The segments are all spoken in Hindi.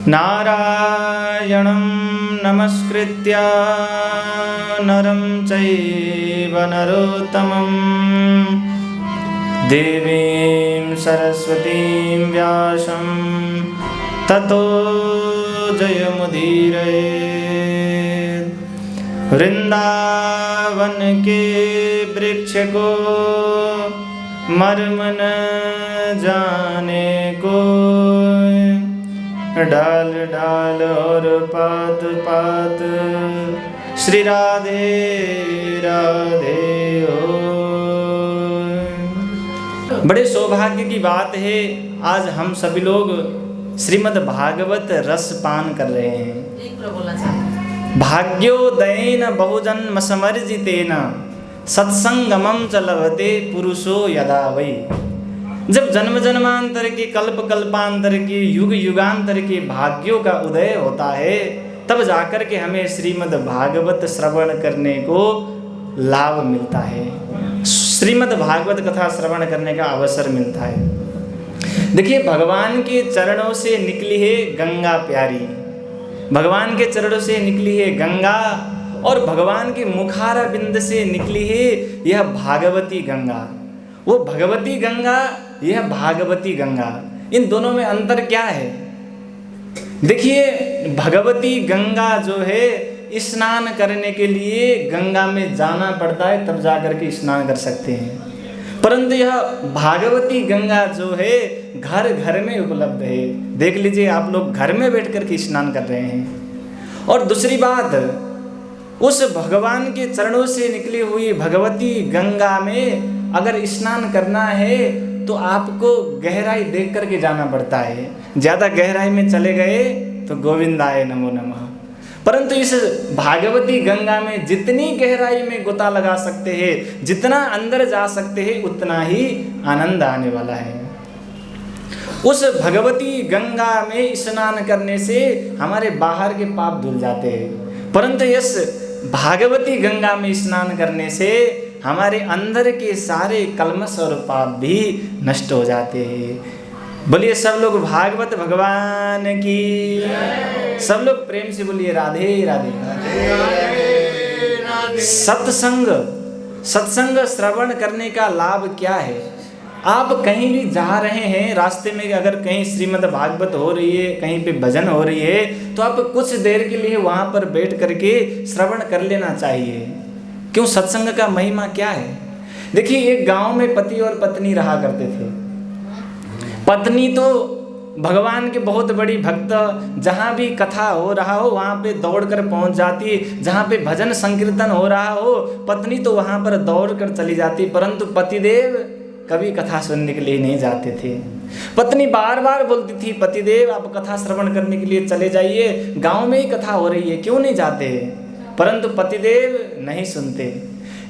नारायणं नमस्कृत्य नरं चैव नरोत्तमं देवीं सरस्वतीं व्यासं ततो जयमुदीरयेत्। वृंदावन के वृक्ष को मर्म न जाने को, डाल डाल और पात पात श्री राधे राधे हो। बड़े सौभाग्य की बात है, आज हम सभी लोग श्रीमद् भागवत रस पान कर रहे हैं। भाग्योदयेन बहुजन्म समर्जितेन सत्संगमं च लभते पुरुषो यदा वै। जब जन्म जन्मांतर के कल्प कल्पांतर के युग युगांतर के भाग्यों का उदय होता है, तब जाकर के हमें श्रीमद् भागवत श्रवण करने को लाभ मिलता है, श्रीमद् भागवत कथा श्रवण करने का अवसर मिलता है। देखिए, भगवान के चरणों से निकली है गंगा प्यारी, भगवान के चरणों से निकली है गंगा, और भगवान के मुखारा बिंद से निकली है यह भागवती गंगा। वो भगवती गंगा, यह भागवती गंगा, इन दोनों में अंतर क्या है? देखिए, भगवती गंगा जो है स्नान करने के लिए गंगा में जाना पड़ता है, तब जाकर के स्नान कर सकते हैं, परंतु यह भागवती गंगा जो है घर घर में उपलब्ध है। देख लीजिए, आप लोग घर में बैठ कर के स्नान कर रहे हैं। और दूसरी बात, उस भगवान के चरणों से निकली हुई भगवती गंगा में अगर स्नान करना है तो आपको गहराई देख करके जाना पड़ता है। ज़्यादा गहराई में चले गए तो गोविंदाय नमो नमः। परंतु इस भागवती गंगा में जितनी गहराई में गोता लगा सकते हैं, जितना अंदर जा सकते हैं, उतना ही आनंद आने वाला है। उस भगवती गंगा में स्नान करने से हमारे बाहर के पाप धुल जाते हैं, परंतु इस भागवती गंगा में स्नान करने से हमारे अंदर के सारे कल्मश और पाप भी नष्ट हो जाते हैं। बोलिए सब लोग भागवत भगवान की, सब लोग प्रेम से बोलिए राधे राधे। सत्संग श्रवण करने का लाभ क्या है? आप कहीं भी जा रहे हैं, रास्ते में अगर कहीं श्रीमद् भागवत हो रही है, कहीं पे भजन हो रही है, तो आप कुछ देर के लिए वहाँ पर बैठ करके श्रवण कर लेना चाहिए। क्यों? सत्संग का महिमा क्या है? देखिए, एक गांव में पति और पत्नी रहा करते थे। पत्नी तो भगवान के बहुत बड़ी भक्त, जहाँ भी कथा हो रहा हो वहाँ पे दौड़ कर पहुँच जाती, जहाँ पे भजन संकीर्तन हो रहा हो पत्नी तो वहाँ पर दौड़ कर चली जाती, परंतु पतिदेव कभी कथा सुनने के लिए नहीं जाते थे। पत्नी बार बार बोलती थी, पतिदेव आप कथा श्रवण करने के लिए चले जाइए, गांव में ही कथा हो रही है, क्यों नहीं जाते? परंतु पतिदेव नहीं सुनते।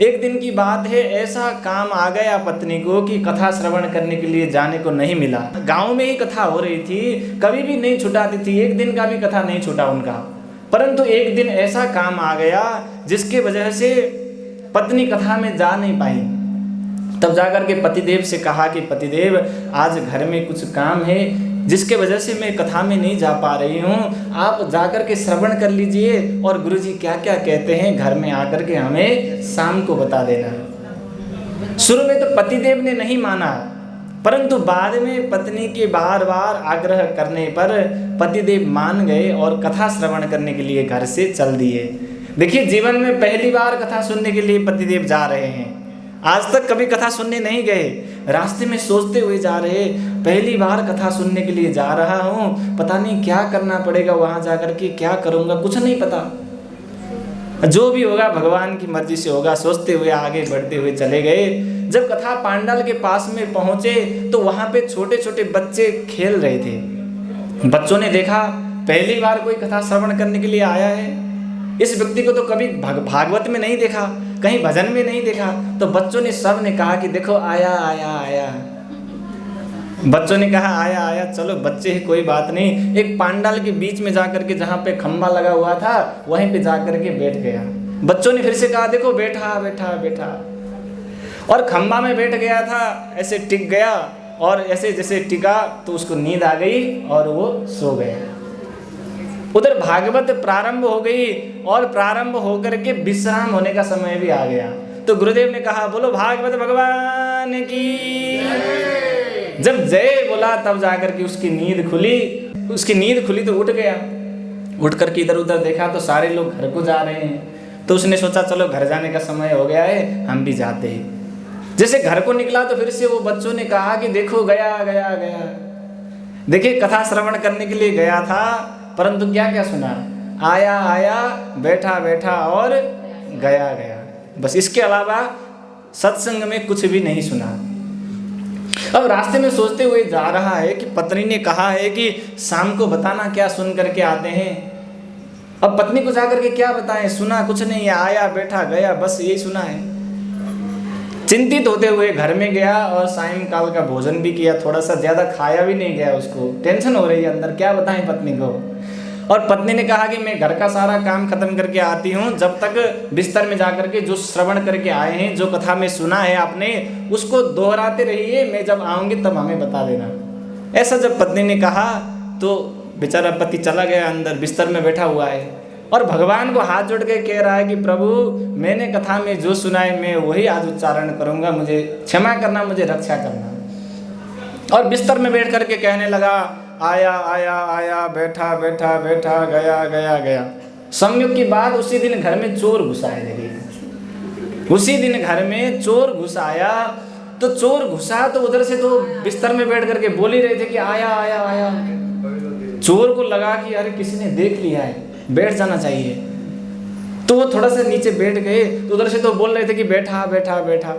एक दिन की बात है, ऐसा काम आ गया पत्नी को कि कथा श्रवण करने के लिए जाने को नहीं मिला। गांव में ही कथा हो रही थी, कभी भी नहीं छुटाती थी, एक दिन का भी कथा नहीं छूटा उनका। परंतु एक दिन ऐसा काम आ गया जिसके वजह से पत्नी कथा में जा नहीं पाई। तब जाकर के पतिदेव से कहा कि पतिदेव आज घर में कुछ काम है जिसके वजह से मैं कथा में नहीं जा पा रही हूँ, आप जाकर के श्रवण कर लीजिए और गुरुजी क्या क्या कहते हैं घर में आकर के हमें शाम को बता देना। शुरू में तो पतिदेव ने नहीं माना, परंतु बाद में पत्नी के बार बार आग्रह करने पर पतिदेव मान गए और कथा श्रवण करने के लिए घर से चल दिए। देखिए, जीवन में पहली बार कथा सुनने के लिए पतिदेव जा रहे हैं, आज तक कभी कथा सुनने नहीं गए। रास्ते में सोचते हुए जा रहे, पहली बार कथा सुनने के लिए जा रहा हूँ, पता नहीं क्या करना पड़ेगा वहाँ जाकर के, क्या करूँगा कुछ नहीं पता, जो भी होगा भगवान की मर्जी से होगा, सोचते हुए आगे बढ़ते हुए चले गए। जब कथा पांडाल के पास में पहुँचे तो वहाँ पे छोटे छोटे बच्चे खेल रहे थे। बच्चों ने देखा पहली बार कोई कथा श्रवण करने के लिए आया है, इस व्यक्ति को तो कभी भागवत में नहीं देखा, कहीं भजन में नहीं देखा। तो बच्चों ने सब ने कहा कि देखो आया आया आया। बच्चों ने कहा आया आया, चलो बच्चे ही कोई बात नहीं। एक पांडाल के बीच में जाकर के जहाँ पे खंबा लगा हुआ था वहीं पे जाकर के बैठ गया। बच्चों ने फिर से कहा देखो बैठा बैठा बैठा, और खंबा में बैठ गया था, ऐसे टिक गया और ऐसे जैसे टिका तो उसको नींद आ गई और वो सो गया। उधर भागवत प्रारंभ हो गई और प्रारंभ होकर के विश्राम होने का समय भी आ गया। तो गुरुदेव ने कहा बोलो भागवत भगवान की। जब जय बोला तब जाकर के उसकी नींद खुली तो उठ गया। उठ करके इधर उधर देखा तो सारे लोग घर को जा रहे हैं। तो उसने सोचा चलो घर जाने का समय हो गया है, हम भी जाते हैं। जैसे घर को निकला तो फिर से वो बच्चों ने कहा कि देखो गया। देखिए कथा श्रवण करने के लिए गया था, परंतु क्या क्या सुना, आया बैठा और गया। बस इसके अलावा सत्संग में कुछ भी नहीं सुना। अब रास्ते में सोचते हुए जा रहा है कि पत्नी ने कहा है कि शाम को बताना क्या सुन करके आते हैं। अब पत्नी को जाकर के क्या बताएं, सुना कुछ नहीं, आया बैठा गया, बस यही सुना है। चिंतित होते हुए घर में गया और सायंकाल का भोजन भी किया, थोड़ा सा ज्यादा खाया भी नहीं गया, उसको टेंशन हो रही है अंदर, क्या बताएं पत्नी को। और पत्नी ने कहा कि मैं घर का सारा काम खत्म करके आती हूँ, जब तक बिस्तर में जाकर के जो श्रवण करके आए हैं, जो कथा में सुना है आपने, उसको दोहराते रहिए, मैं जब आऊँगी तब हमें बता देना। ऐसा जब पत्नी ने कहा तो बेचारा पति चला गया अंदर, बिस्तर में बैठा हुआ है और भगवान को हाथ जोड़ के कह रहा है कि प्रभु मैंने कथा में जो सुना है मैं वही आज उच्चारण करूँगा, मुझे क्षमा करना, मुझे रक्षा करना। और बिस्तर में बैठ करके कहने लगा आया बैठा गया। संयोग की बात, उसी दिन घर में चोर घुस आए। देखिए उसी दिन घर में चोर घुस आया। तो चोर घुसा तो उधर से तो बिस्तर में बैठ करके बोल ही रहे थे कि आया। चोर को लगा कि अरे किसी ने देख लिया है, बैठ जाना चाहिए। तो वो थोड़ा सा नीचे बैठ गए, तो उधर से तो बोल रहे थे कि बैठा।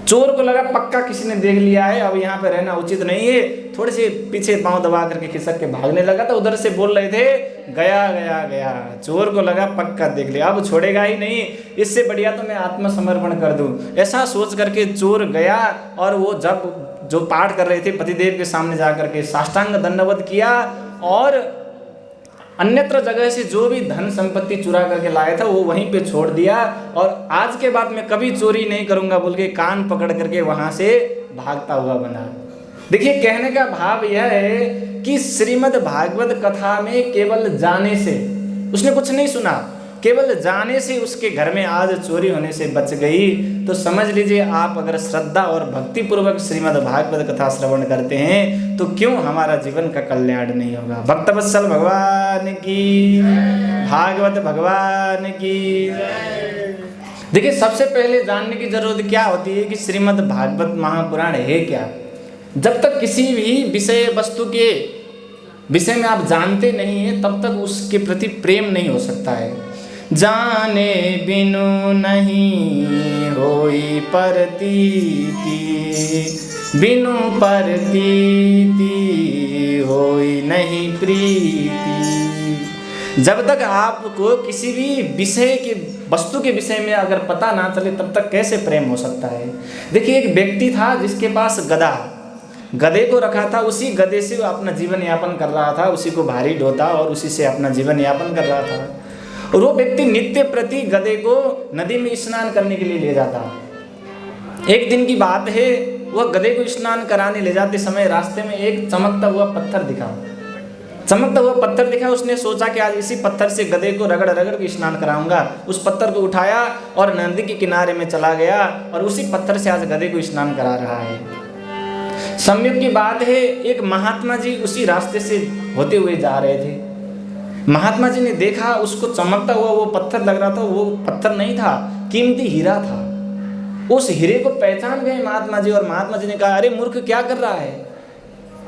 चोर को लगा पक्का किसी ने देख लिया है, अब यहाँ पे रहना उचित नहीं है, थोड़े से पीछे पांव दबा करके खिसक के भागने लगा। तो उधर से बोल रहे थे गया। चोर को लगा पक्का देख लिया, अब छोड़ेगा ही नहीं, इससे बढ़िया तो मैं आत्मसमर्पण कर दूं। ऐसा सोच करके चोर गया और वो जब जो पाठ कर रहे थे पतिदेव के सामने जा करके साष्टांग दंडवत किया और अन्यत्र जगह से जो भी धन संपत्ति चुरा करके लाया था वो वहीं पे छोड़ दिया और आज के बाद मैं कभी चोरी नहीं करूंगा बोल के कान पकड़ करके वहां से भागता हुआ बना। देखिए कहने का भाव यह है कि श्रीमद् भागवत कथा में केवल जाने से, उसने कुछ नहीं सुना, केवल जाने से उसके घर में आज चोरी होने से बच गई। तो समझ लीजिए आप अगर श्रद्धा और भक्ति पूर्वक श्रीमद् भागवत कथा श्रवण करते हैं तो क्यों हमारा जीवन का कल्याण नहीं होगा। भक्तवत्सल भगवान की, भागवत भगवान की। देखिए सबसे पहले जानने की जरूरत क्या होती है कि श्रीमद् भागवत महापुराण है क्या। जब तक किसी भी विषय वस्तु के विषय में आप जानते नहीं हैं तब तक उसके प्रति प्रेम नहीं हो सकता है। जाने बिनु नहीं होई परतीति, बिनु परतीति होई नहीं प्रीति। जब तक आपको किसी भी विषय के वस्तु के विषय में अगर पता ना चले तब तक कैसे प्रेम हो सकता है। देखिए एक व्यक्ति था जिसके पास गधे को रखा था, उसी गधे से वो अपना जीवन यापन कर रहा था, उसी को भारी ढोता और उसी से अपना जीवन यापन कर रहा था। और वो व्यक्ति नित्य प्रति गधे को नदी में स्नान करने के लिए ले जाता। एक दिन की बात है, वह गधे को स्नान कराने ले जाते समय रास्ते में एक चमकता हुआ पत्थर दिखा। उसने सोचा कि आज इसी पत्थर से गधे को रगड़ के स्नान कराऊंगा। उस पत्थर को उठाया और नदी के किनारे में चला गया और उसी पत्थर से आज गधे को स्नान करा रहा है। संयोग की बात है, एक महात्मा जी उसी रास्ते से होते हुए जा रहे थे। महात्मा जी ने देखा उसको चमकता हुआ वो पत्थर लग रहा था, वो पत्थर नहीं था, कीमती हीरा था। उस हीरे को पहचान गए महात्मा जी और महात्मा जी ने कहा अरे मूर्ख क्या कर रहा है।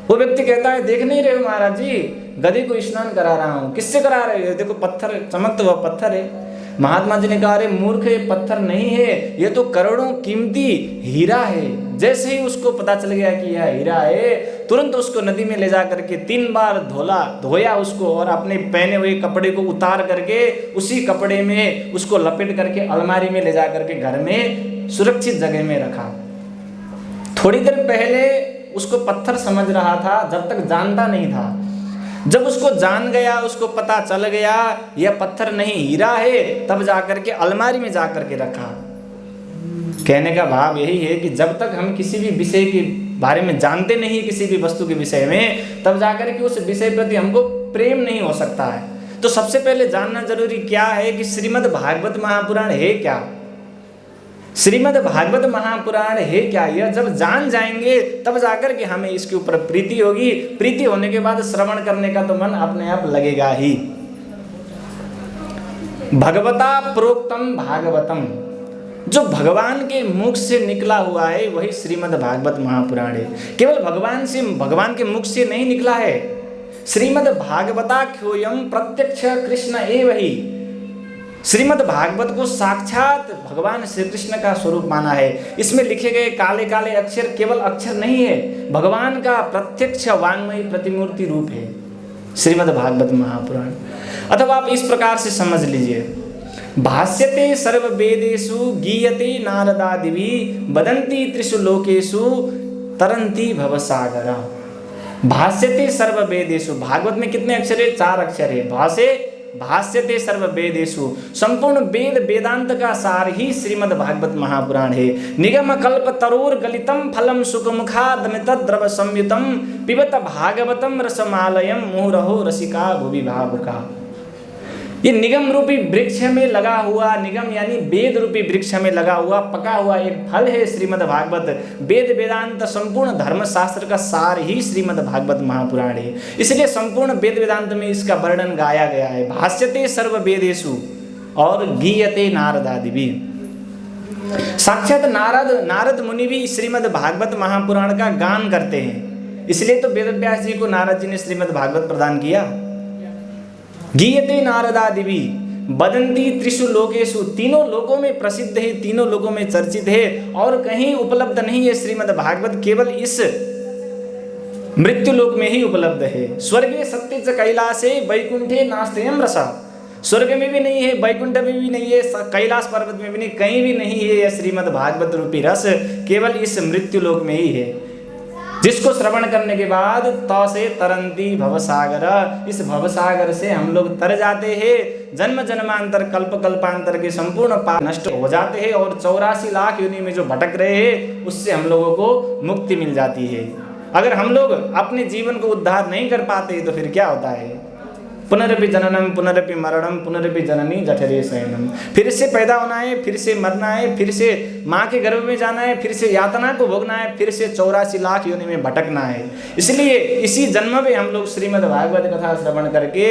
वो व्यक्ति कहता है देख नहीं रहे हो महाराज जी, गधे को स्नान करा रहा हूँ। किससे करा रहे हो? देखो पत्थर, चमकता हुआ पत्थर है। महात्मा जी ने कहा अरे मूर्ख ये पत्थर नहीं है, ये तो करोड़ों कीमती हीरा है। जैसे ही उसको पता चल गया कि यह हीरा है, तुरंत उसको नदी में ले जा करके 3 बार धोया उसको और अपने पहने हुए कपड़े को उतार करके उसी कपड़े में उसको लपेट करके अलमारी में ले जा करके घर में सुरक्षित जगह में रखा। थोड़ी देर पहले उसको पत्थर समझ रहा था, जब तक जानता नहीं था। जब उसको जान गया, उसको पता चल गया यह पत्थर नहीं हीरा है, तब जाकर के अलमारी में जाकर के रखा। कहने का भाव यही है कि जब तक हम किसी भी विषय के बारे में जानते नहीं, किसी भी वस्तु के विषय में, तब जाकर के उस विषय प्रति हमको प्रेम नहीं हो सकता है। तो सबसे पहले जानना जरूरी क्या है कि श्रीमद् भागवत महापुराण है क्या। श्रीमद् भागवत महापुराण है क्या, यह जब जान जाएंगे तब जाकर के हमें इसके ऊपर प्रीति होगी। प्रीति होने के बाद श्रवण करने का तो मन अपने आप लगेगा ही। भगवता प्रोक्तम भागवतम, जो भगवान के मुख से निकला हुआ है वही श्रीमद् भागवत महापुराण है। केवल भगवान के मुख से नहीं निकला है। श्रीमद् भागवता ख्योयम प्रत्यक्ष कृष्ण एव ही। श्रीमद् भागवत को साक्षात भगवान श्री कृष्ण का स्वरूप माना है। इसमें लिखे गए काले काले अक्षर केवल अक्षर नहीं है, भगवान का प्रत्यक्ष वाङ्मयी प्रतिमूर्ति रूप है श्रीमद् भागवत महापुराण। अथवा आप इस प्रकार से समझ लीजिए, भाष्यते सर्ववेदेषु गीयते नारदादिभिः वदन्ति त्रिषु लोकेषु तरन्ति भवसागरा। भाष्यते सर्ववेदेषु, भागवत में कितने अक्षर है? 4 अक्षर है। भाष्यते सर्ववेदेषु, संपूर्ण वेद वेदांत का सार ही श्रीमद् भागवत महापुराण है। निगम कल्प तरोर गलितम फलम सुखमुखादमित द्रव संयुतम पिबत भागवतम रसमालयम मुहुरहो रसिका भुवि भावुका। ये निगम रूपी वृक्ष में लगा हुआ, निगम यानी वेद रूपी वृक्ष में लगा हुआ पका हुआ एक फल है श्रीमद् भागवत। वेद वेदांत संपूर्ण धर्म शास्त्र का सार ही श्रीमद् भागवत महापुराण है। इसलिए संपूर्ण वेद वेदांत में इसका वर्णन गाया गया है। भाष्यते सर्व वेदेषु और गीयते नारदादिभिः। साक्षात नारद मुनि भी श्रीमद् भागवत महापुराण का गान करते हैं। इसलिए तो वेदव्यास जी को नारद जी ने श्रीमद् भागवत प्रदान किया। गीयते नारदादिभिः वदन्ति त्रिषु लोकेषु, तीनों लोकों में प्रसिद्ध है, तीनों लोकों में चर्चित है और कहीं उपलब्ध नहीं है श्रीमद् भागवत, केवल इस मृत्यु लोक में ही उपलब्ध है। स्वर्गे सत्य च कैलासे वैकुंठे नास्त्ययं रसः। स्वर्ग में भी नहीं है, वैकुंठ में भी नहीं है, कैलाश पर्वत में भी नहीं, कहीं भी नहीं है यह श्रीमद् भागवत रूपी रस, केवल इस मृत्यु लोक में ही है। जिसको श्रवण करने के बाद त से तरंती भवसागर, इस भवसागर से हम लोग तर जाते हैं। जन्म जन्मांतर कल्प कल्पांतर के संपूर्ण पाप नष्ट हो जाते हैं और 84 लाख योनि में जो भटक रहे हैं उससे हम लोगों को मुक्ति मिल जाती है। अगर हम लोग अपने जीवन को उद्धार नहीं कर पाते तो फिर क्या होता है? पुनरपि जननम पुनरपि मरणम पुनरपि जननी जठरे शयनम। फिर से पैदा होना है, फिर से मरना है, फिर से माँ के गर्भ में जाना है, फिर से यातना को भोगना है, फिर से 84 लाख योनि में भटकना है। इसलिए इसी जन्म में हम लोग श्रीमद् भागवत कथा श्रवण करके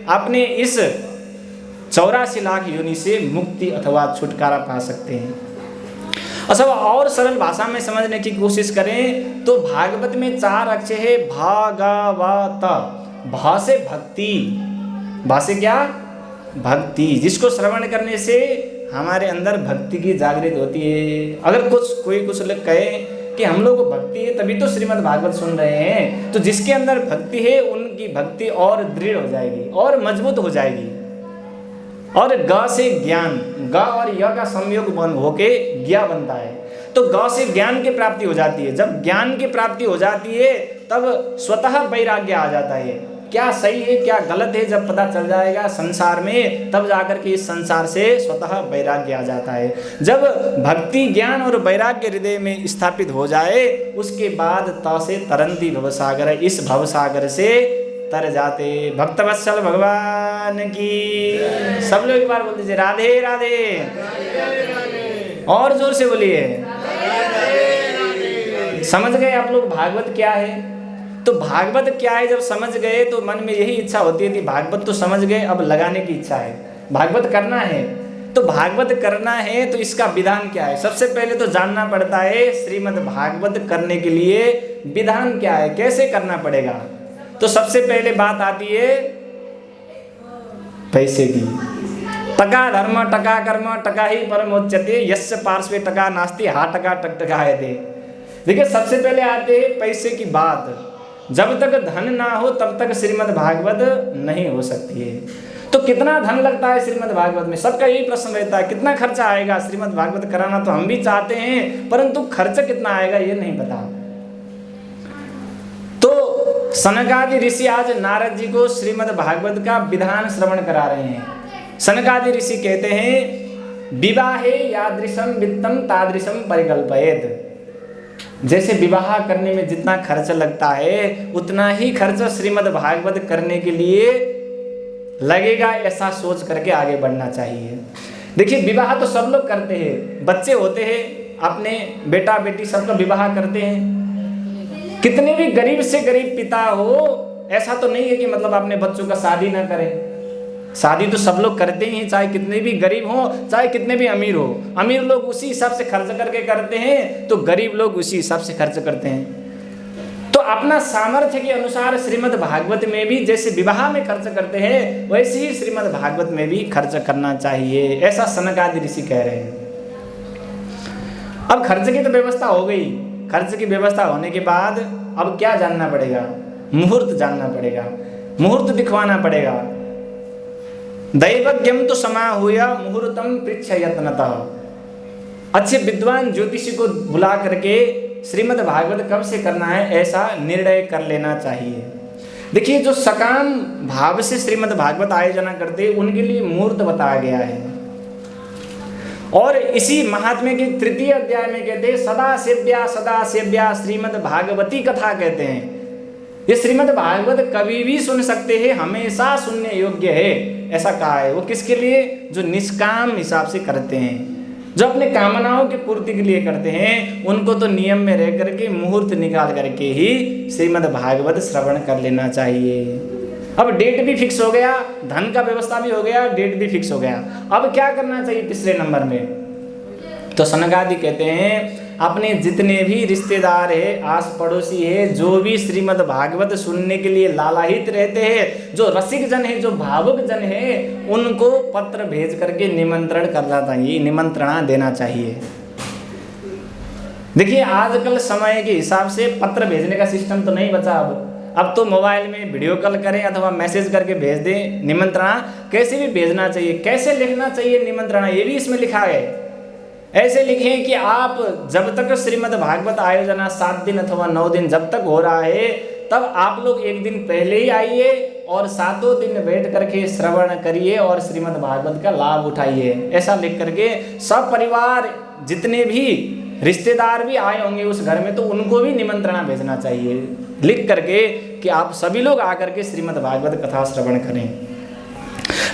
अपने इस 84 लाख योनि से मुक्ति अथवा छुटकारा पा सकते हैं। अथवा और सरल भाषा में समझने की कोशिश करें तो भागवत में 4 अक्षर है भागवत। भा से भक्ति, भा से क्या? भक्ति, जिसको श्रवण करने से हमारे अंदर भक्ति की जागृत होती है। अगर कोई कुछ लोग कहे कि हम लोग को भक्ति है तभी तो श्रीमद् भागवत सुन रहे हैं, तो जिसके अंदर भक्ति है उनकी भक्ति और दृढ़ हो जाएगी और मजबूत हो जाएगी। और ग से ज्ञान, ग और य का संयोग होके ज्ञा बनता है, तो ग से ज्ञान की प्राप्ति हो जाती है। जब ज्ञान की प्राप्ति हो जाती है तब स्वतः वैराग्य आ जाता है। क्या सही है क्या गलत है जब पता चल जाएगा संसार में, तब जाकर के इस संसार से स्वतः वैराग्य आ जाता है। जब भक्ति ज्ञान और वैराग्य हृदय में स्थापित हो जाए उसके बाद त से तरंती भवसागर, इस भवसागर से तर जाते। भक्तवत्सल भगवान की। सब लोग एक बार बोल दीजिए राधे राधे। और जोर से बोलिए। समझ गए आप लोग भागवत क्या है? तो भागवत क्या है जब समझ गए तो मन में यही इच्छा होती थी, भागवत तो समझ गए, अब लगाने की इच्छा है, भागवत करना है। तो भागवत करना है तो इसका विधान क्या है? सबसे पहले तो जानना पड़ता है श्रीमद् भागवत करने के लिए विधान क्या है, कैसे करना पड़ेगा। तो सबसे पहले बात आती है पैसे की। टका धर्म टका कर्म टका ही परमोच्यते यस्य पार्श्वे टका नास्ति हा टका टकटकायते। देखिए सबसे पहले आते हैं पैसे की बात। जब तक धन ना हो तब तक श्रीमद् भागवत नहीं हो सकती है। तो कितना धन लगता है श्रीमद् भागवत में? सबका यही प्रश्न रहता है, कितना खर्चा आएगा? श्रीमद् भागवत कराना तो हम भी चाहते हैं, परंतु खर्च कितना आएगा ये नहीं पता। तो सनकादि ऋषि आज नारद जी को श्रीमद् भागवत का विधान श्रवण करा रहे हैं। सनकादि ऋषि कहते हैं विवाहे यादृशम वित्तम तादृशम परिकल्पयेत। जैसे विवाह करने में जितना खर्च लगता है उतना ही खर्च श्रीमद् भागवत करने के लिए लगेगा, ऐसा सोच करके आगे बढ़ना चाहिए। देखिए विवाह तो सब लोग करते हैं, बच्चे होते हैं, अपने बेटा बेटी सबका विवाह करते हैं। कितने भी गरीब से गरीब पिता हो, ऐसा तो नहीं है कि मतलब अपने बच्चों का शादी ना करें। शादी तो सब लोग करते ही हैं, चाहे कितने भी गरीब हो चाहे कितने भी अमीर हो। अमीर लोग उसी हिसाब से खर्च करके करते हैं तो गरीब लोग उसी हिसाब से खर्च करते हैं। तो अपना सामर्थ्य के अनुसार श्रीमद् भागवत में भी जैसे विवाह में खर्च करते हैं वैसे ही श्रीमद् भागवत में भी खर्च करना चाहिए, ऐसा सनक आदि ऋषि कह रहे हैं। अब खर्च की तो व्यवस्था हो गई, खर्च की व्यवस्था होने के बाद अब क्या जानना पड़ेगा? मुहूर्त जानना पड़ेगा, मुहूर्त दिखवाना पड़ेगा। दैवज्ञम तो समाहूय मुहूर्तम पृच्छयत्नतः। अच्छे विद्वान ज्योतिषी को बुला करके श्रीमद् भागवत कब से करना है ऐसा निर्णय कर लेना चाहिए। देखिए जो सकाम भाव से श्रीमद् भागवत आयोजना करते उनके लिए मुहूर्त बताया गया है। और इसी महात्म्य के तृतीय अध्याय में कहते हैं सदा सेव्या श्रीमद् भागवती कथा कहते हैं। ये श्रीमद् भागवत कभी भी सुन सकते हैं, हमेशा सुनने योग्य है, ऐसा कहा है। वो किसके लिए? जो निष्काम हिसाब से करते हैं, जो अपने कामनाओं की पूर्ति के लिए करते हैं, उनको तो नियम में रह करके मुहूर्त निकाल करके ही श्रीमद् भागवत श्रवण कर लेना चाहिए। अब डेट भी फिक्स हो गया, धन का व्यवस्था भी हो गया, डेट भी फिक्स हो गया। अब क्या करना चाहिए तीसरे नंबर में? तो सनकादि कहते हैं अपने जितने भी रिश्तेदार है, आस पड़ोसी है, जो भी श्रीमद् भागवत सुनने के लिए लालायित रहते हैं, जो रसिक जन है, जो भावुक जन है, उनको पत्र भेज करके निमंत्रण करना चाहिए, निमंत्रणा देना चाहिए। देखिए आजकल समय के हिसाब से पत्र भेजने का सिस्टम तो नहीं बचा। अब तो मोबाइल में वीडियो कॉल करें अथवा मैसेज करके भेज दें निमंत्रणा। कैसे भी भेजना चाहिए, कैसे लिखना चाहिए निमंत्रणा, ये भी इसमें लिखा है। ऐसे लिखें कि आप जब तक श्रीमद् भागवत आयोजना 7 दिन अथवा 9 दिन जब तक हो रहा है तब आप लोग एक दिन पहले ही आइए और 7 दिन बैठ करके श्रवण करिए और श्रीमद् भागवत का लाभ उठाइए। ऐसा लिख करके सब परिवार जितने भी रिश्तेदार भी आए होंगे उस घर में तो उनको भी निमंत्रणा भेजना चाहिए लिख करके कि आप सभी लोग आकर के श्रीमद् भागवत कथा श्रवण करें।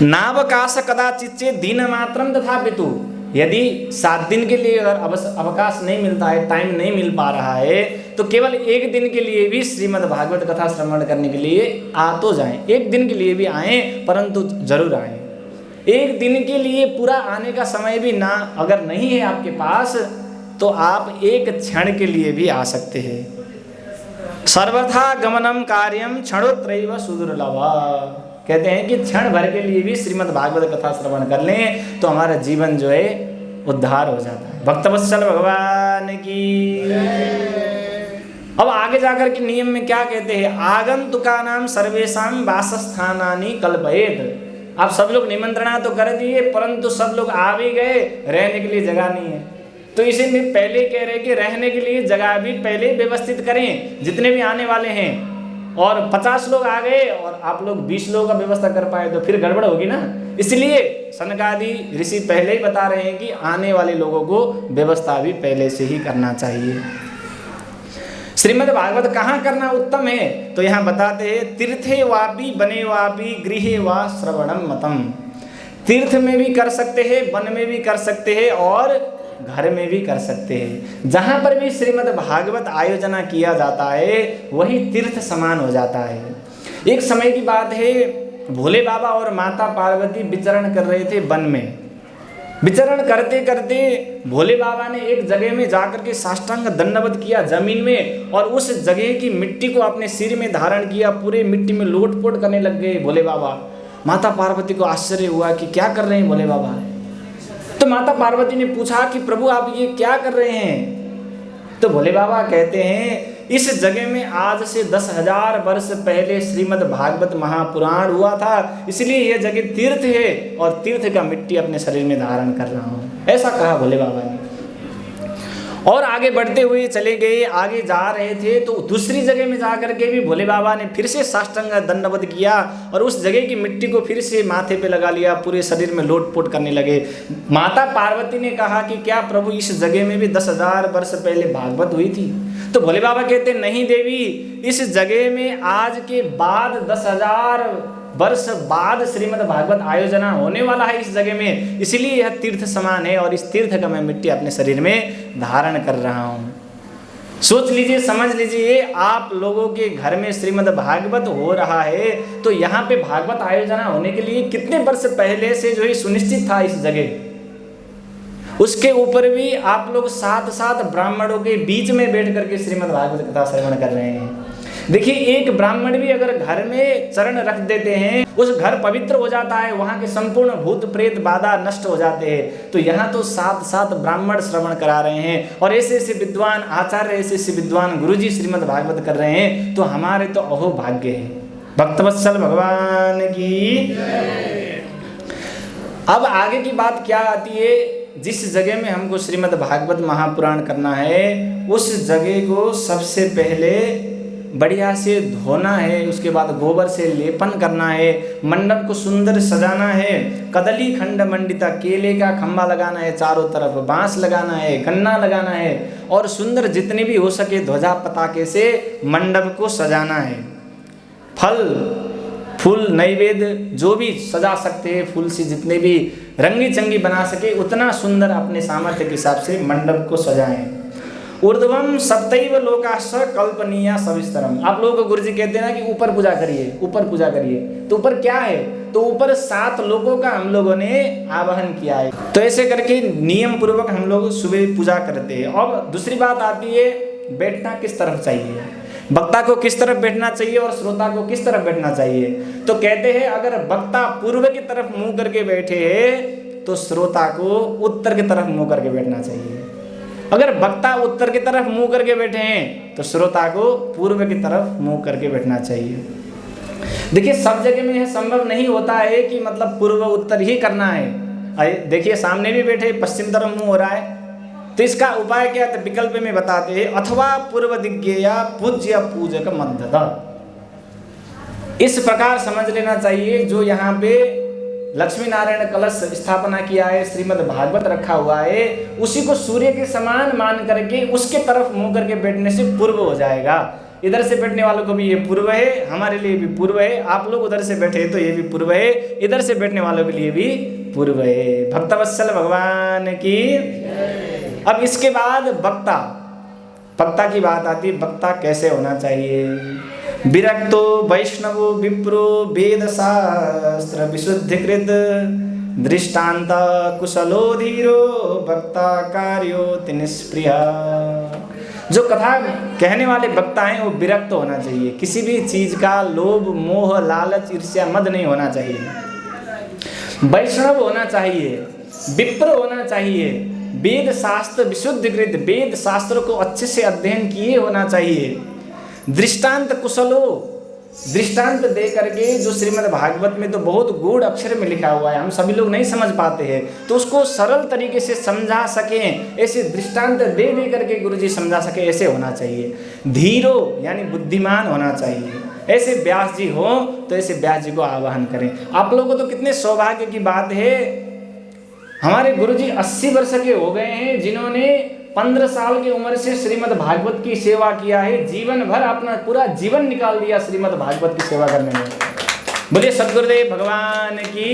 नावकाश कदाचित दिन मात्रम तथा पितु। यदि 7 दिन के लिए अगर अवकाश नहीं मिलता है, टाइम नहीं मिल पा रहा है, तो केवल 1 दिन के लिए भी श्रीमद् भागवत कथा श्रवण करने के लिए आ तो जाएं। 1 दिन के लिए भी आएँ, परंतु जरूर आएँ। 1 दिन के लिए पूरा आने का समय भी ना अगर नहीं है आपके पास तो आप 1 क्षण के लिए भी आ सकते हैं। सर्वथा गमनम कार्यम क्षणोत्रैव सुदुर्लभा। कहते हैं कि क्षण भर के लिए भी श्रीमद् भागवत कथा श्रवण कर लें तो हमारा जीवन जो है उद्धार हो जाता है। भक्तवत्सल भगवान की। अब आगे जाकर के नियम में क्या कहते हैं? आगंतुकानां सर्वेषां वासस्थानानि कल्पयेत्। आप सब लोग निमंत्रणा तो कर दिए परंतु सब लोग आ भी गए, रहने के लिए जगह नहीं है, तो इसे में पहले कह रहे कि रहने के लिए जगह भी पहले व्यवस्थित करें। जितने भी आने वाले हैं और 50 लोग आ गए और आप लोग 20 लोगों का व्यवस्था कर पाए तो फिर गड़बड़ होगी ना। इसलिए सनकादि ऋषि पहले ही बता रहे हैं कि आने वाले लोगों को व्यवस्था भी पहले से ही करना चाहिए। श्रीमद् भागवत कहाँ करना उत्तम है? तो यहाँ बताते हैं तीर्थे वापि बने वापि गृहे वा श्रवणम मतम। तीर्थ में भी कर सकते हैं, वन में भी कर सकते हैं और घर में भी कर सकते हैं। जहाँ पर भी श्रीमद् भागवत आयोजना किया जाता है वही तीर्थ समान हो जाता है। एक समय की बात है, भोले बाबा और माता पार्वती विचरण कर रहे थे वन में। विचरण करते करते भोले बाबा ने एक जगह में जाकर के साष्टांग दंडवत किया जमीन में और उस जगह की मिट्टी को अपने सिर में धारण किया, पूरे मिट्टी में लोटपोट करने लग गए भोले बाबा। माता पार्वती को आश्चर्य हुआ कि क्या कर रहे हैं भोले बाबा। तो माता पार्वती ने पूछा कि प्रभु आप ये क्या कर रहे हैं? तो भोले बाबा कहते हैं इस जगह में आज से 10,000 वर्ष पहले श्रीमद् भागवत महापुराण हुआ था, इसलिए यह जगह तीर्थ है और तीर्थ का मिट्टी अपने शरीर में धारण कर रहा हूँ, ऐसा कहा भोले बाबा ने। और आगे बढ़ते हुए चले गए, आगे जा रहे थे तो दूसरी जगह में जाकर के भी भोले बाबा ने फिर से साष्टांग दंडवत किया और उस जगह की मिट्टी को फिर से माथे पे लगा लिया, पूरे शरीर में लोटपोट करने लगे। माता पार्वती ने कहा कि क्या प्रभु इस जगह में भी 10,000 वर्ष पहले भागवत हुई थी? तो भोले बाबा कहते नहीं देवी, इस जगह में आज के बाद 10,000 वर्ष बाद श्रीमद् भागवत आयोजना होने वाला है इस जगह में, इसलिए यह तीर्थ समान है और इस तीर्थ का मैं मिट्टी अपने शरीर में धारण कर रहा हूँ। सोच लीजिए, समझ लीजिए, आप लोगों के घर में श्रीमद् भागवत हो रहा है तो यहाँ पे भागवत आयोजना होने के लिए कितने वर्ष पहले से जो है सुनिश्चित था इस जगह। उसके ऊपर भी आप लोग साथ साथ ब्राह्मणों के बीच में बैठ करके श्रीमद् भागवत कथा श्रवण कर रहे हैं। देखिए, एक ब्राह्मण भी अगर घर में चरण रख देते हैं, उस घर पवित्र हो जाता है, वहाँ के संपूर्ण भूत प्रेत बाधा नष्ट हो जाते हैं। तो यहाँ तो साथ साथ ब्राह्मण श्रवण करा रहे हैं और ऐसे ऐसे विद्वान आचार्य, ऐसे ऐसे विद्वान गुरुजी श्रीमद् भागवत कर रहे हैं, तो हमारे तो अहो भाग्य है। भक्तवत्सल भगवान की। अब आगे की बात क्या आती है, जिस जगह में हमको श्रीमद् भागवत महापुराण करना है, उस जगह को सबसे पहले बढ़िया से धोना है, उसके बाद गोबर से लेपन करना है, मंडप को सुंदर सजाना है, कदली खंड मंडिता, केले का खंबा लगाना है, चारों तरफ बांस लगाना है, गन्ना लगाना है और सुंदर जितने भी हो सके ध्वजा पताके से मंडप को सजाना है। फल फूल नैवेद्य जो भी सजा सकते हैं, फूल से जितने भी रंगी चंगी बना सके उतना सुंदर अपने सामर्थ्य के हिसाब से मंडप को सजाएं। ऊर्ध्वम सप्तैव लोकाश्च कल्पनीया सविस्तरम। आप लोगों को गुरुजी कहते हैं ना कि ऊपर पूजा करिए, ऊपर पूजा करिए। तो ऊपर क्या है, तो ऊपर 7 लोगों का हम लोगों ने आवाहन किया है। तो ऐसे करके नियम पूर्वक हम लोग सुबह पूजा करते हैं। अब दूसरी बात आती है, बैठना किस तरफ चाहिए, वक्ता को किस तरफ बैठना चाहिए और श्रोता को किस तरफ बैठना चाहिए। तो कहते हैं अगर वक्ता पूर्व की तरफ मुंह करके बैठे हैं तो श्रोता को उत्तर की तरफ मुंह करके बैठना चाहिए। अगर वक्ता उत्तर की तरफ मुंह करके बैठे हैं तो श्रोता को पूर्व की तरफ मुंह करके बैठना चाहिए। देखिए, सब जगह में यह संभव नहीं होता है कि मतलब पूर्व उत्तर ही करना है। देखिए, सामने भी बैठे पश्चिम तरफ मुंह हो रहा है, तो इसका उपाय क्या है, विकल्प में बताते हैं, अथवा पूर्व दिग्गेया पूज्य पूजक मध्यदा। इस प्रकार समझ लेना चाहिए, जो यहाँ पे लक्ष्मी नारायण कलश स्थापना किया है, श्रीमद् भागवत रखा हुआ है, उसी को सूर्य के समान मान करके उसके तरफ मुंह करके बैठने से पूर्व हो जाएगा। इधर से बैठने वालों को भी ये पूर्व है, हमारे लिए भी पूर्व है। आप लोग उधर से बैठे तो ये भी पूर्व है, इधर से बैठने वालों के लिए भी पूर्व है। भक्तवत्सल भगवान की। अब इसके बाद वक्ता की बात आती है, वक्ता कैसे होना चाहिए। विरक्तो वैष्णवो विप्रो वेद शास्त्र विशुद्धिकृत दृष्टांत कुशलो धीरो वक्ता कार्योति निष्प्रिय। जो कथा कहने वाले वक्ता हैं वो विरक्त होना चाहिए, किसी भी चीज का लोभ मोह लालच ईर्ष्या मद नहीं होना चाहिए। वैष्णव होना चाहिए, विप्र होना चाहिए, वेद शास्त्र विशुद्धिकृत, वेद शास्त्र को अच्छे से अध्ययन किए होना चाहिए। दृष्टांत कुशलो, दृष्टांत दे करके, जो श्रीमद् भागवत में तो बहुत गूढ़ अक्षर में लिखा हुआ है, हम सभी लोग नहीं समझ पाते हैं, तो उसको सरल तरीके से समझा सकें, ऐसे दृष्टांत दे दे करके गुरुजी समझा सके, ऐसे होना चाहिए। धीरो यानी बुद्धिमान होना चाहिए। ऐसे व्यास जी हो तो ऐसे व्यास जी को आवाहन करें। आप लोगों को तो कितने सौभाग्य की बात है, हमारे गुरुजी 80 वर्ष के हो गए हैं, जिन्होंने 15 साल की उम्र से श्रीमद् भागवत की सेवा किया है। जीवन भर अपना पूरा जीवन निकाल दिया श्रीमद् भागवत की सेवा करने में। बोलिए सदगुरुदेव भगवान की।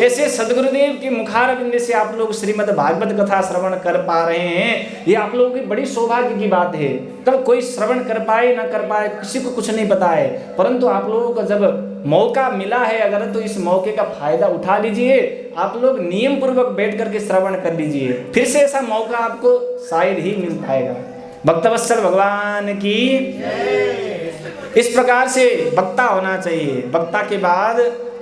ऐसे सदगुरुदेव के मुखारविंद से आप लोग श्रीमद् भागवत कथा श्रवण कर पा रहे हैं, ये आप लोगों की बड़ी सौभाग्य की बात है। कब कोई श्रवण कर पाए ना कर पाए किसी को कुछ नहीं पता है, परंतु आप लोगों को जब मौका मिला है अगर, तो इस मौके का फायदा उठा लीजिए। आप लोग नियम पूर्वक बैठ करके श्रवण कर लीजिए, फिर से ऐसा मौका आपको शायद ही मिल पाएगा। भक्तवत्सल भगवान की। इस प्रकार से वक्ता होना चाहिए। वक्ता के बाद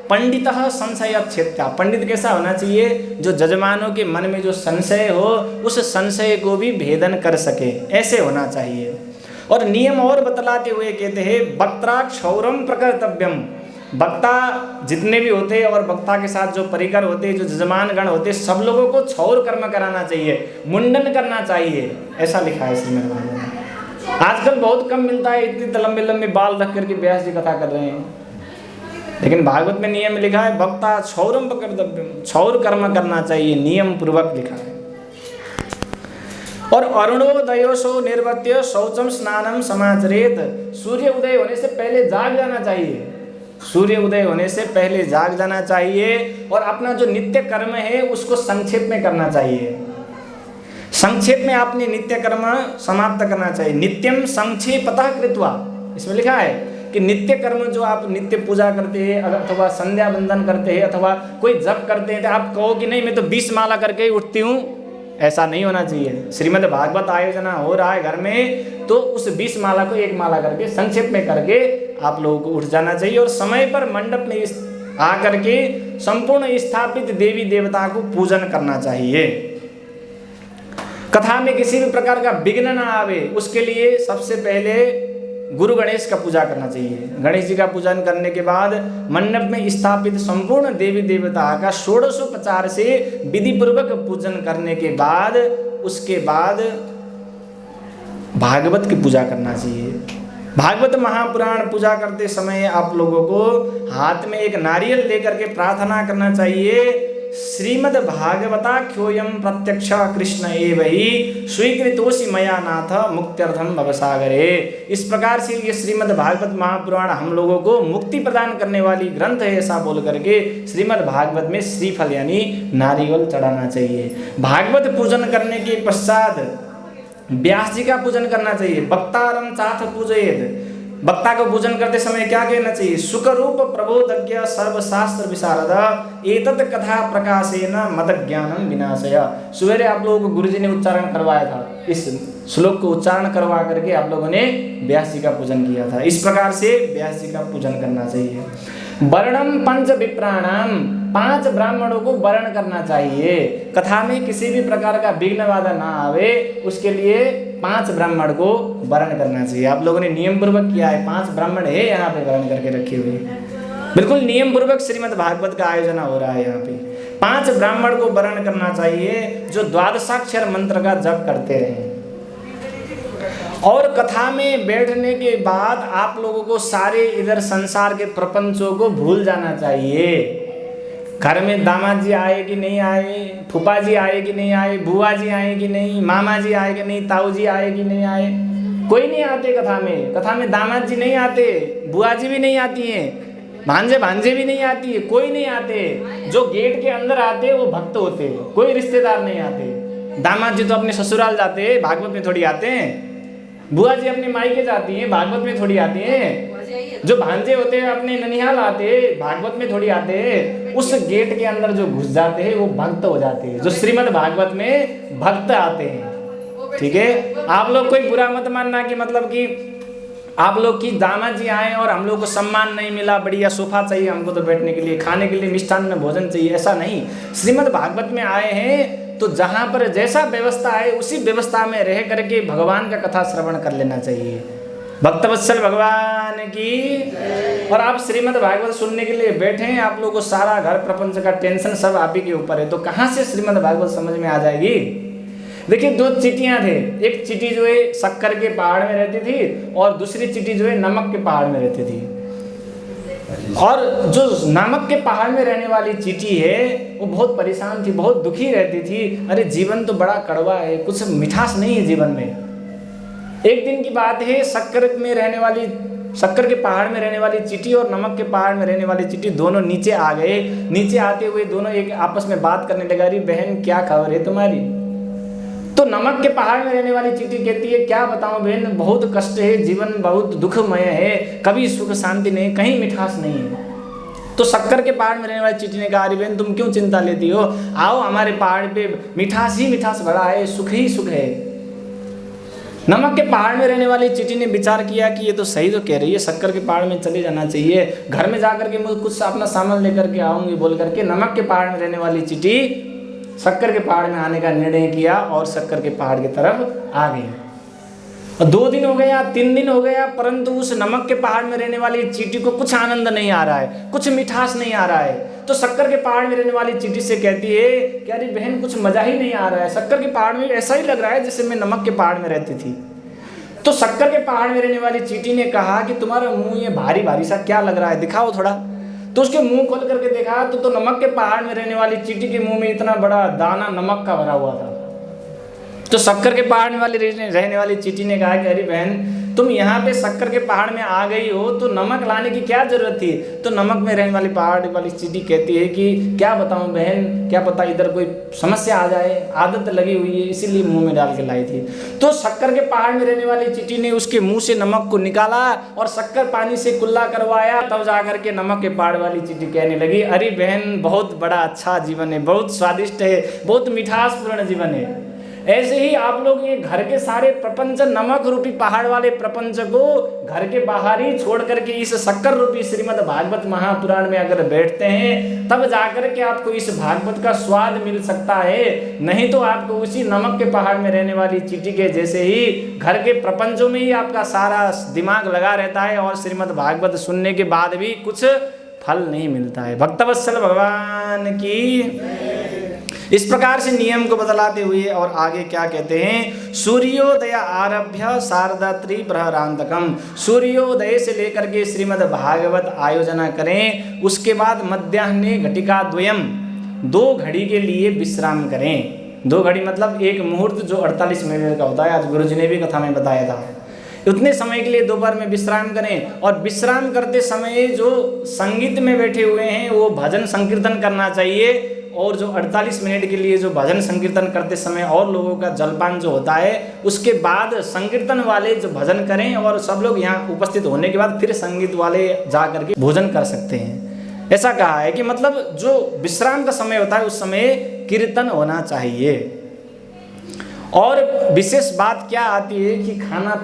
पंडितः संशय क्षेत्या, पंडित कैसा होना चाहिए, जो जजमानों के मन में जो संशय हो उस संशय को भी भेदन कर सके, ऐसे होना चाहिए। और नियम और बतलाते हुए कहते हैं वक्त्रा क्षौरम प्रकर्तव्यम। वक्ता जितने भी होते हैं और वक्ता के साथ जो परिकर होते हैं, जो जजमान गण होते हैं, सब लोगों को क्षौर कर्म कराना चाहिए, मुंडन करना चाहिए, ऐसा लिखा है श्रीमद् भागवत में। आजकल बहुत कम मिलता है, इतने लंबे लंबे बाल रख करके व्यास जी कथा कर रहे हैं, लेकिन भागवत में नियम लिखा है वक्ता क्षौरम प्रकर्तव्यम, क्षौर कर्म करना चाहिए, नियम पूर्वक लिखा है। और अरुणोदयोसो निर्वत्य शौचम स्नानम समाचरेत, सूर्य उदय होने से पहले जाग जाना चाहिए, सूर्य उदय होने से पहले जाग जाना चाहिए और अपना जो नित्य कर्म है उसको संक्षेप में करना चाहिए, संक्षेप में अपने नित्य कर्म समाप्त करना चाहिए। नित्यम संक्षेपतः कृत्वा, इसमें लिखा है कि नित्य कर्म जो आप नित्य पूजा करते हैं अथवा संध्या वंदन करते हैं अथवा कोई जप करते हैं तो आप कहो कि नहीं मैं तो 20 माला करके ही उठती हूँ, ऐसा नहीं होना चाहिए। श्रीमद् भागवत आयोजना हो रहा है घर में तो उस 20 माला को 1 माला करके संक्षेप में करके आप लोगों को उठ जाना चाहिए और समय पर मंडप में आकर के संपूर्ण स्थापित देवी देवता को पूजन करना चाहिए। कथा में किसी भी प्रकार का विघ्न ना आवे उसके लिए सबसे पहले गुरु गणेश का पूजा करना चाहिए। गणेश जी का पूजन करने के बाद मंडप में स्थापित संपूर्ण देवी देवता का षोडशोपचार से विधि पूर्वक पूजन करने के बाद उसके बाद भागवत की पूजा करना चाहिए। भागवत महापुराण पूजा करते समय आप लोगों को हाथ में एक नारियल लेकर के प्रार्थना करना चाहिए, श्रीमद् भागवता ख्योयम प्रत्यक्ष कृष्ण एव ही स्वीकृतोसि मया नाथ मुक्त्यर्थम भवसागरे। इस प्रकार से ये श्रीमद् भागवत महापुराण हम लोगों को मुक्ति प्रदान करने वाली ग्रंथ है ऐसा बोल करके श्रीमद् भागवत में श्रीफल यानी नारियल चढ़ाना चाहिए। भागवत पूजन करने के पश्चात व्यास जी का पूजन करना चाहिए। वक्तारम चाथ पूजयेत, वक्ता को पूजन करते समय क्या कहना चाहिए, सुखरूप प्रबोधज्ञ सर्वशास्त्र विशारद एतत् कथा प्रकाशेन मदज्ञानम विनाशय। सवेरे आप लोगों को गुरुजी ने उच्चारण करवाया था, इस श्लोक को उच्चारण करवा करके आप लोगों ने व्यास जी का पूजन किया था। इस प्रकार से व्यास जी का पूजन करना चाहिए। वर्णम पंच विप्राणाम, 5 ब्राह्मणों को वर्ण करना चाहिए। कथा में किसी भी प्रकार का विघ्न बाधा ना आवे उसके लिए 5 ब्राह्मण को वर्ण करना चाहिए। आप लोगों ने नियम पूर्वक किया है, 5 ब्राह्मण है यहाँ पे वर्ण करके रखे हुए, बिल्कुल नियम पूर्वक श्रीमद् भागवत का आयोजना हो रहा है। यहाँ पे 5 ब्राह्मण को वर्ण करना चाहिए जो द्वादशाक्षर मंत्र का जप करते रहे। और कथा में बैठने के बाद आप लोगों को सारे इधर संसार के प्रपंचों को भूल जाना चाहिए। घर में दामाद जी आए कि नहीं आए, फूफा जी आए कि नहीं आए, बुआ जी आए कि नहीं, मामा जी आए कि नहीं, ताऊ जी आए कि नहीं आए, कोई नहीं आते कथा में। कथा में दामाद जी नहीं आते, बुआ जी भी नहीं आती हैं, भांजे भांजे भी नहीं आती है, कोई नहीं आते। जो गेट के अंदर आते वो भक्त होते, कोई रिश्तेदार नहीं आते। दामाद जी तो अपने ससुराल जाते हैं, भागवत में थोड़ी आते हैं। बुआ जी अपने मायके जाती हैं, भागवत में थोड़ी आती हैं। जो भांजे होते हैं अपने ननिहाल आते हैं, भागवत में थोड़ी आते हैं। उस गेट के अंदर जो घुस जाते हैं वो भक्त हो जाते हैं, जो श्रीमद् भागवत में भक्त आते हैं। ठीक है, आप लोग कोई बुरा मत मानना कि मतलब कि आप लोग की दामाद जी आए और हम लोग को सम्मान नहीं मिला, बढ़िया सोफा चाहिए हमको तो बैठने के लिए, खाने के लिए मिष्ठान्न में भोजन चाहिए, ऐसा नहीं। श्रीमद् भागवत में आए हैं तो जहाँ पर जैसा व्यवस्था है उसी व्यवस्था में रह करके भगवान का कथा श्रवण कर लेना चाहिए। भक्तवत्सल भगवान की। और आप श्रीमद् भागवत सुनने के लिए बैठे हैं, आप लोगों को सारा घर प्रपंच का टेंशन सब आप ही के ऊपर है, तो कहाँ से श्रीमद् भागवत समझ में आ जाएगी। देखिए 2 चींटियां थे, एक चींटी जो है शक्कर के पहाड़ में रहती थी और दूसरी चींटी जो है नमक के पहाड़ में रहती थी। और जो नमक के पहाड़ में रहने वाली चींटी है वो बहुत परेशान थी, बहुत दुखी रहती थी। अरे जीवन तो बड़ा कड़वा है, कुछ मिठास नहीं है जीवन में। एक दिन की बात है, शक्कर के पहाड़ में रहने वाली चींटी और नमक के पहाड़ में रहने वाली चींटी दोनों नीचे आ गए। नीचे आते हुए दोनों एक आपस में बात करने लगा, रही बहन क्या खबर है तुम्हारी। तो नमक के पहाड़ में रहने वाली चींटी कहती है, क्या बताऊं बहन, बहुत कष्ट है, जीवन बहुत दुखमय है, कभी सुख शांति नहीं, कहीं मिठास नहीं है। तो शक्कर के पहाड़ में रहने वाली चींटी ने कहा, अरे बहन तुम क्यों चिंता लेती हो, आओ हमारे पहाड़ पे मिठास ही मिठास भरा है, सुख ही सुख है। नमक के पहाड़ में रहने वाली चींटी ने विचार किया कि ये तो सही तो कह रही है, शक्कर के पहाड़ में चले जाना चाहिए, घर में जाकर के मुझे कुछ अपना सामान लेकर के आऊंगी बोल करके नमक के पहाड़ में रहने वाली चींटी शक्कर के पहाड़ में आने का निर्णय किया और शक्कर के पहाड़ की तरफ आ गई। और 2 दिन हो गया, 3 दिन हो गया, परंतु उस नमक के पहाड़ में रहने वाली चींटी को कुछ आनंद नहीं आ रहा है, कुछ मिठास नहीं आ रहा है। तो शक्कर के पहाड़ में रहने वाली चींटी से कहती है कि अरे बहन कुछ मजा ही नहीं आ रहा है, शक्कर के पहाड़ में ऐसा ही लग रहा है जैसे मैं नमक के पहाड़ में रहती थी। तो शक्कर के पहाड़ में रहने वाली चींटी ने कहा कि तुम्हारा मुंह ये भारी भारी सा क्या लग रहा है, दिखाओ थोड़ा। तो उसके मुंह खोल करके देखा तो नमक के पहाड़ में रहने वाली चींटी के मुंह में इतना बड़ा दाना नमक का भरा हुआ था। तो शक्कर के पहाड़ में वाली रहने वाली चींटी ने कहा कि अरे बहन, तुम यहाँ पे शक्कर के पहाड़ में आ गई हो तो नमक लाने की क्या जरूरत थी। तो नमक में रहने वाली पहाड़ वाली चींटी कहती है कि क्या बताऊँ बहन, क्या पता इधर कोई समस्या आ जाए, आदत लगी हुई है इसीलिए मुंह में डाल के लाई थी। तो शक्कर के पहाड़ में रहने वाली चींटी ने उसके मुंह से नमक को निकाला और शक्कर पानी से कुल्ला करवाया, तब जाकर के नमक के पहाड़ वाली चींटी कहने लगी, अरे बहन बहुत बड़ा अच्छा जीवन है, बहुत स्वादिष्ट है, बहुत मिठासपूर्ण जीवन है। ऐसे ही आप लोग ये घर के सारे प्रपंच, नमक रूपी पहाड़ वाले प्रपंच को घर के बाहर ही छोड़ करके इस शक्कर रूपी श्रीमद् भागवत महापुराण में अगर बैठते हैं तब जाकर के आपको इस भागवत का स्वाद मिल सकता है। नहीं तो आपको उसी नमक के पहाड़ में रहने वाली चींटी के जैसे ही घर के प्रपंचों में ही आपका सारा दिमाग लगा रहता है और श्रीमद् भागवत सुनने के बाद भी कुछ फल नहीं मिलता है। भक्तवत्सल भगवान की इस प्रकार से नियम को बतलाते हुए और आगे क्या कहते हैं, सूर्योदय आरभ्य शारदात्री प्रहरांतकम, सूर्योदय से लेकर के श्रीमद् भागवत आयोजना करें, उसके बाद मध्याह्ने घटिका द्वयम, 2 घड़ी के लिए विश्राम करें। 2 घड़ी मतलब एक मुहूर्त जो 48 मिनट का होता है, आज गुरुजी ने भी कथा में बताया था। उतने समय के लिए दोपहर में विश्राम करें और विश्राम करते समय जो संगीत में बैठे हुए हैं वो भजन संकीर्तन करना चाहिए। और जो 48 मिनट के लिए जो भजन संकीर्तन करते समय और लोगों का जलपान जो होता है उसके बाद संकीर्तन वाले जो भजन करें और सब लोग यहाँ उपस्थित होने के बाद फिर संगीत वाले जा करके भोजन कर सकते हैं। ऐसा कहा है कि मतलब जो विश्राम का समय होता है उस समय कीर्तन होना चाहिए। और विशेष बात क्या आती है कि खाना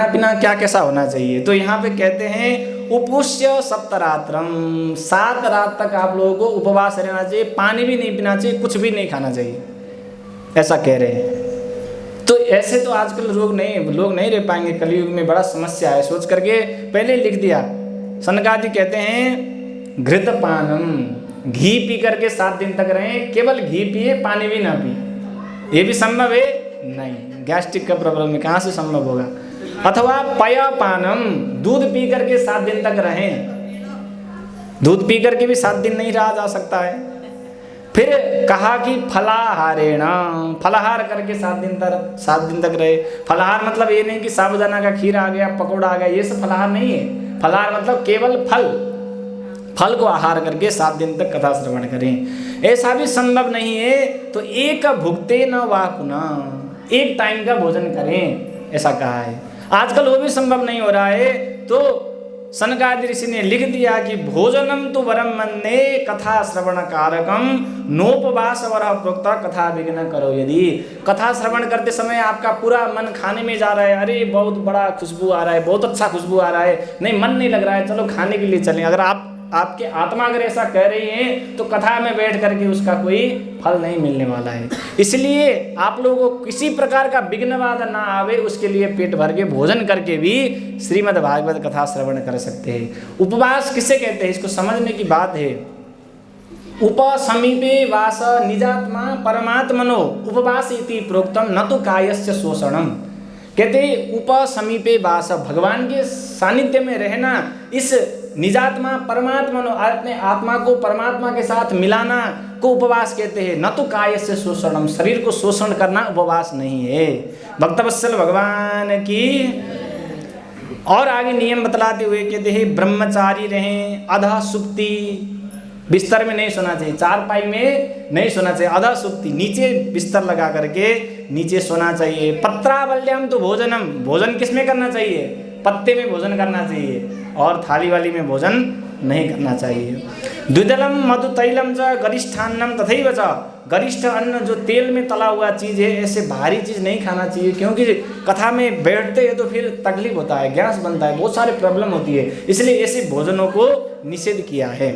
पीना क्या कैसा होना चाहिए। तो यहाँ पे कहते हैं उपुष्य सप्तरात्रम, 7 रात तक आप लोगों को उपवास रहना चाहिए, पानी भी नहीं पीना चाहिए, कुछ भी नहीं खाना चाहिए, ऐसा कह रहे हैं। तो ऐसे तो आजकल लोग नहीं रह पाएंगे, कलयुग में बड़ा समस्या है, सोच करके पहले लिख दिया। सनकादि कहते हैं घृत पानम, घी पी करके 7 दिन तक रहें, केवल घी पिए, पानी भी ना पिए। ये भी संभव है? नहीं, गैस्ट्रिक का प्रॉब्लम है, कहाँ से संभव होगा। अथवा पयापानम, दूध पी करके 7 दिन तक रहें, दूध पी करके भी 7 दिन नहीं रहा जा सकता है। फिर कहा कि फलाहारेण, फलाहार करके 7 दिन तक रहे। फलाहार मतलब ये नहीं कि साबूदाना का खीर आ गया, पकौड़ा आ गया, ये सब फलाहार नहीं है। फलाहार मतलब केवल फल को आहार करके 7 दिन तक कथा श्रवण करें। ऐसा भी संभव नहीं है तो एक भुक्ते न वा पुनः, एक टाइम का भोजन करें, ऐसा कहा है। आजकल वो भी संभव नहीं हो रहा है तो सनकादि ऋषि ने लिख दिया कि भोजनम तो वरम मन्ये कथा श्रवण कारकम नोपवास वर प्रोक्ता कथा विघ्न करो। यदि कथा श्रवण करते समय आपका पूरा मन खाने में जा रहा है, अरे बहुत बड़ा खुशबू आ रहा है, बहुत अच्छा खुशबू आ रहा है, नहीं मन नहीं लग रहा है, चलो खाने के लिए चलें, अगर आपके आत्मा अगर ऐसा कह रही है तो कथा में बैठ करके उसका कोई फल नहीं मिलने वाला है। इसलिए आप लोगों को किसी प्रकार का विघ्न बाधा ना आवे, उसके लिए पेट भर के भोजन करके भी श्रीमद् भागवत कथा श्रवण कर सकते हैं। उपवास किसे कहते हैं, इसको समझने की बात है। उपसमीपे वास निजात्मा परमात्मनो उपवास इति प्रोक्तम न तो कायस्य शोषणम। कहते उपसमीपे वास, भगवान के सानिध्य में रहना, इस निजात्मा परमात्मा नो, अपने आत्मा को परमात्मा के साथ मिलाना को उपवास कहते हैं। न तो काय से शोषणम, शरीर को शोषण करना उपवास नहीं है। भक्तवत्सल भगवान की। और आगे नियम बतलाते हुए कहते हैं ब्रह्मचारी रहें, अधा सुप्ति, बिस्तर में नहीं सोना चाहिए, चारपाई में नहीं सोना चाहिए, अधा सुप्ति, नीचे बिस्तर लगा करके नीचे सोना चाहिए। पत्रावल्याम तो भोजनम, भोजन किस में करना चाहिए, पत्ते में भोजन करना चाहिए और थाली वाली में भोजन नहीं करना चाहिए। द्विदलम मधु तैलम च गरिष्ठान्नम तथैव च, गरिष्ठ अन्न जो तेल में तला हुआ चीज़ है, ऐसे भारी चीज़ नहीं खाना चाहिए, क्योंकि कथा में बैठते हैं तो फिर तकलीफ होता है, गैस बनता है, बहुत सारे प्रॉब्लम होती है, इसलिए ऐसे भोजनों को निषेध किया है।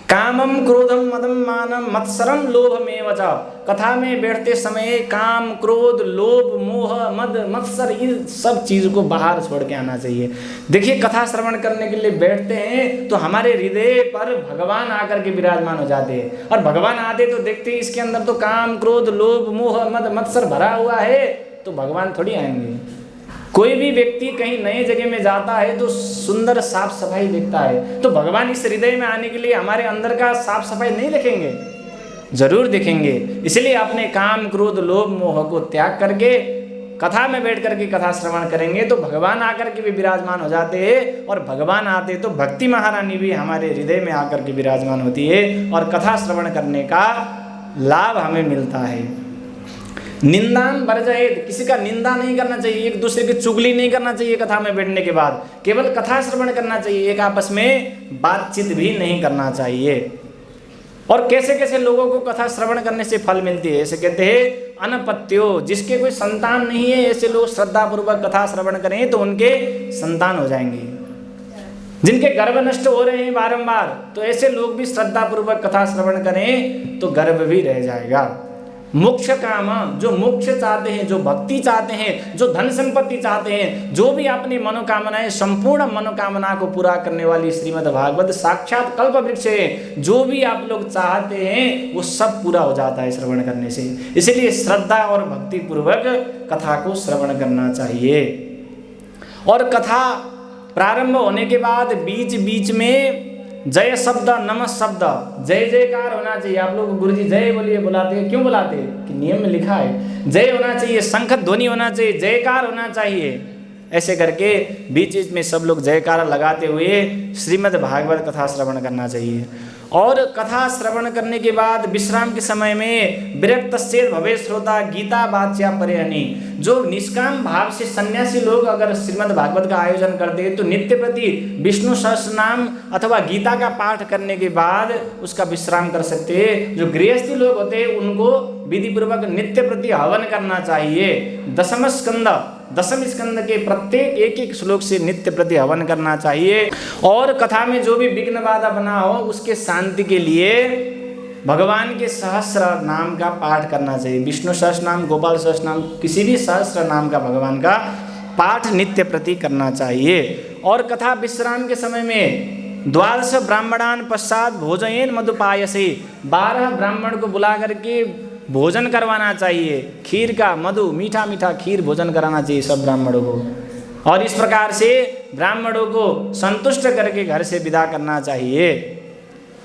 कामम क्रोधम मदम मानम मत्सरम लोभमेव च, कथा में बैठते समय काम क्रोध लोभ मोह मद मत्सर इन सब चीज़ को बाहर छोड़ के आना चाहिए। देखिए कथा श्रवण करने के लिए बैठते हैं तो हमारे हृदय पर भगवान आकर के विराजमान हो जाते हैं, और भगवान आते तो देखते हैं इसके अंदर तो काम क्रोध लोभ मोह मद मत्सर भरा हुआ है, तो भगवान थोड़ी आएंगे। कोई भी व्यक्ति कहीं नए जगह में जाता है तो सुंदर साफ सफाई देखता है, तो भगवान इस हृदय में आने के लिए हमारे अंदर का साफ सफाई नहीं देखेंगे, जरूर दिखेंगे। इसलिए अपने काम क्रोध लोभ मोह को त्याग करके कथा में बैठ करके कथा श्रवण करेंगे तो भगवान आकर के भी विराजमान हो जाते हैं, और भगवान आते तो भक्ति महारानी भी हमारे हृदय में आकर के विराजमान होती है, और कथा श्रवण करने का लाभ हमें मिलता है। निंदान वर्जयेत, किसी का निंदा नहीं करना चाहिए, एक दूसरे की चुगली नहीं करना चाहिए कथा में बैठने के बाद, केवल कथा श्रवण करना चाहिए, एक आपस में बातचीत भी नहीं करना चाहिए। और कैसे कैसे लोगों को कथा श्रवण करने से फल मिलती है, ऐसे कहते हैं अनपत्यो, जिसके कोई संतान नहीं है ऐसे लोग श्रद्धा पूर्वक कथा श्रवण करें तो उनके संतान हो जाएंगे। जिनके गर्भ नष्ट हो रहे हैं बारंबार, तो ऐसे लोग भी श्रद्धा पूर्वक कथा श्रवण करें तो गर्भ भी रह जाएगा। मोक्ष काम, जो मोक्ष चाहते हैं, जो भक्ति चाहते हैं, जो धन संपत्ति चाहते हैं, जो भी अपनी मनोकामनाएं, संपूर्ण मनोकामना को पूरा करने वाली श्रीमद् भागवत साक्षात कल्प वृक्ष है। जो भी आप लोग चाहते हैं वो सब पूरा हो जाता है श्रवण करने से। इसलिए श्रद्धा और भक्ति पूर्वक कथा को श्रवण करना चाहिए। और कथा प्रारंभ होने के बाद बीच बीच में जय शब्द, नमः शब्द, जय जयकार होना चाहिए। आप लोग गुरु जी जय बोलिए बुलाते हैं, क्यों बुलाते हैं कि नियम में लिखा है जय होना चाहिए, शंख ध्वनि होना चाहिए, जयकार होना चाहिए। ऐसे करके बीच बीच में सब लोग जयकार लगाते हुए श्रीमद् भागवत कथा श्रवण करना चाहिए। और कथा श्रवण करने के बाद विश्राम के समय में विरक्तस्येद भवे श्रोता गीता वाच्या पर्यनी, जो निष्काम भाव से सन्यासी लोग अगर श्रीमद् भागवत का आयोजन करते हैं तो नित्य प्रति विष्णु सहस्त्र नाम अथवा गीता का पाठ करने के बाद उसका विश्राम कर सकते हैं। जो गृहस्थी लोग होते हैं उनको विधि पूर्वक नित्य प्रति हवन करना चाहिए। दसम स्कंद के प्रत्येक एक एक श्लोक से नित्य प्रति हवन करना चाहिए। और कथा में जो भी विघ्न बाधा बना हो उसके शांति के लिए भगवान के सहस्र नाम का पाठ करना चाहिए। विष्णु सहस्र नाम, गोपाल सहस्र नाम, किसी भी सहस्र नाम का भगवान का पाठ नित्य प्रति करना चाहिए। और कथा विश्राम के समय में द्वादश ब्राह्मणान पश्चात भोजयेन मधुपायसे, 12 ब्राह्मण को बुला करके भोजन करवाना चाहिए। खीर का, मधु, मीठा मीठा खीर भोजन कराना चाहिए सब ब्राह्मणों को। और इस प्रकार से ब्राह्मणों को संतुष्ट करके घर से विदा करना चाहिए।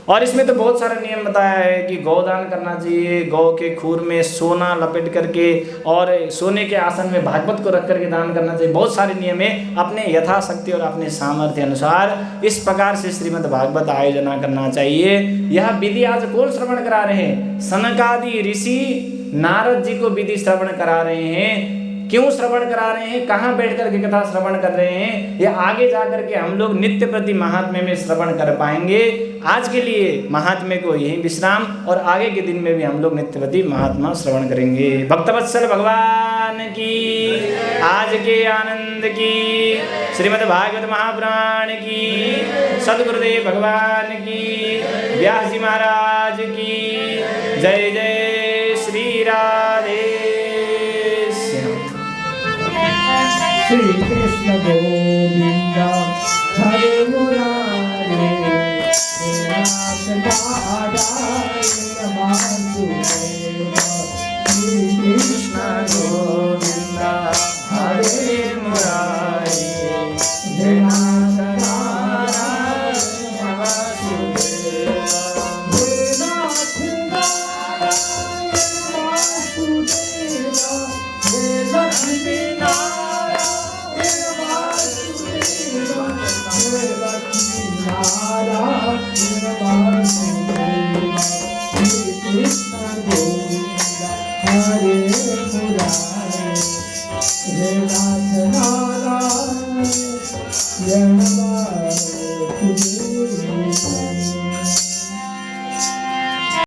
और इसमें तो बहुत सारे नियम बताया है कि गौदान करना चाहिए, गौ के खूर में सोना लपेट करके और सोने के आसन में भागवत को रख करके दान करना चाहिए। बहुत सारे नियम है, अपने यथाशक्ति और अपने सामर्थ्य अनुसार इस प्रकार से श्रीमद् भागवत आयोजना करना चाहिए। यह विधि आज कौन श्रवण करा रहे हैं? सनकादि ऋषि नारद जी को विधि श्रवण करा रहे हैं। क्यों श्रवण करा रहे हैं, कहाँ बैठ कर के कथा श्रवण कर रहे हैं, ये आगे जा कर के हम लोग नित्य प्रति महात्म्य में श्रवण कर पाएंगे। आज के लिए महात्म्य को यही विश्राम, और आगे के दिन में भी हम लोग नित्य प्रति महात्मा श्रवण करेंगे। भक्तवत्सल भगवान की, आज के आनंद की, श्रीमद् भागवत महापुराण की, सद्गुरुदेव भगवान की, व्यास जी महाराज की जय। जय श्री राधे श्री कृष्ण गोविंद।